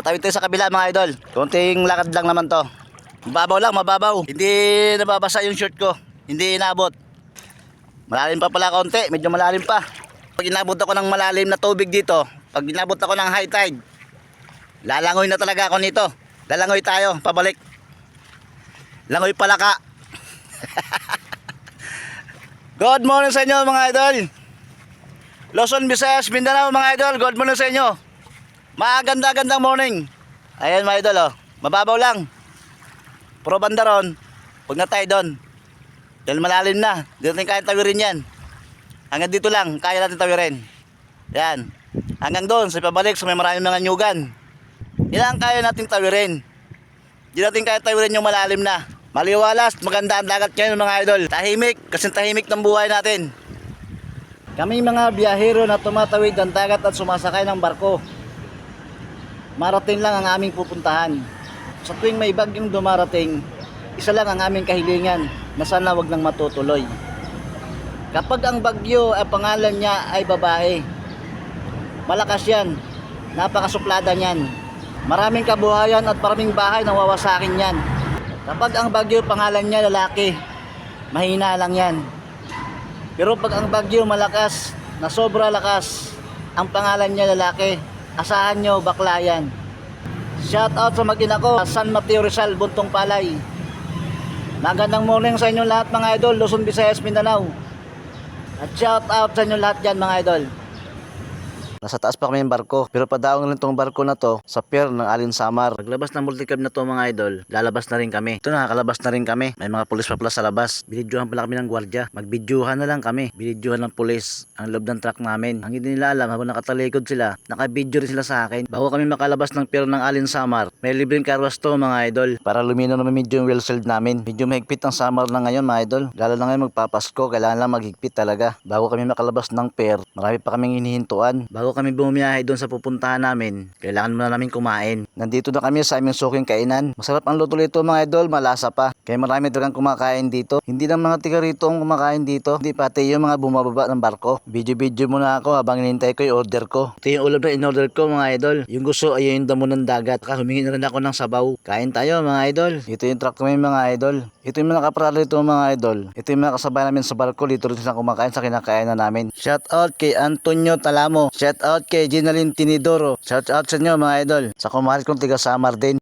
Tawid tayo sa kabila mga idol. Konting lakad lang naman to. Mababaw lang, mababaw. Hindi nababasa yung shirt ko. Hindi inabot. Malalim pa pala konti, medyo malalim pa. Pag inabot ako ng malalim na tubig dito, pag inabot ako ng high tide, lalangoy na talaga ako nito. Lalangoy tayo, pabalik. Langoy palaka. Good morning sa inyo mga idol. Luzon, Visayas, Mindanao mga idol. Good morning sa inyo. Maganda-gandang morning. Ayan mga idol oh. Mababaw lang. Puro banda ron. Huwag na tayo doon. Dahil malalim na. Hindi natin kaya tawirin yan. Hanggang dito lang. Kaya natin tawirin. Yan. Hanggang doon. Sa pabalik. Sa may maraming mga nyugan. Yan ang kaya natin tawirin. Hindi natin kaya tawirin yung malalim na. Maliwalas. Maganda ang dagat ngayon mga idol. Tahimik. Kasi tahimik ng buhay natin. Kaming mga biyahero na tumatawid ng dagat at sumasakay ng barko. Marating lang ang aming pupuntahan. Sa tuwing may bagyong dumarating, isa lang ang aming kahilingan na sana wag nang matutuloy. Kapag ang bagyo ay pangalan niya ay babae, malakas yan, napakasuplada niyan. Maraming kabuhayan at maraming bahay na wawasakin yan. Kapag ang bagyo pangalan niya lalaki, mahina lang yan. Pero pag ang bagyo malakas, na sobra lakas, ang pangalan niya lalaki, asahan nyo bakla yan. Shout out sa mag-ina ko, San Mateo Rizal, Buntong Palay. Magandang morning sa inyo lahat mga idol, Luzon, Visayas, Mindanao. At shout out sa inyo lahat dyan mga idol. Nasa taas pa kami ng barko, pero padaong lang itong barko na to sa pier ng Alin Samar. Paglabas ng multicab na to mga idol, lalabas na rin kami. Ito nakakalabas na rin kami. May mga pulis pa pala sa labas. Binidyohan pala kami ng gwardiya. Magbidyohan na lang kami. Binidyohan ng pulis ang loob ng truck namin. Ang hindi nila alam, habang nakatalikod sila, nakabidyo rin sila sa akin. Bago kami makalabas ng pier ng Alin Samar, may libreng karwas to mga idol. Para lumino naman medyo yung wheel shield namin. Medyo mahigpit ang summer na ngayon mga idol. Lalo na ngayon magpapasko, kailangan lang maghigpit talaga. Bago kami makalabas ng pier, marami pa kaming hinihintuan. Bago kami bumiyahe doon sa pupuntahan namin, kailangan muna namin kumain. Nandito na kami sa aming suking kainan. Masarap ang luto nito mga idol, malasa pa. Kaya marami talagang kumakain dito. Hindi lang mga tiga rito ang kumakain dito, hindi pati yung mga bumababa ng barko. Video muna ako habang hinintay ko yung order ko. Ito yung ulam na in-order ko mga idol. Yung gusto ay yung damo ng dagat. Saka humingi na rin ako ng sabaw. Kain tayo mga idol. Ito yung truck namin mga idol. Ito yung mga kaparalo ito mga idol. Ito yung mga kasabay namin sa barko. Dito rin sila kumakain sa kinakainan namin. Shout out kay Antonio Talamo. Shout out kay Ginaline Tinidoro. Shout out sa inyo mga idol. Sa kumahal kong tiga Samar din.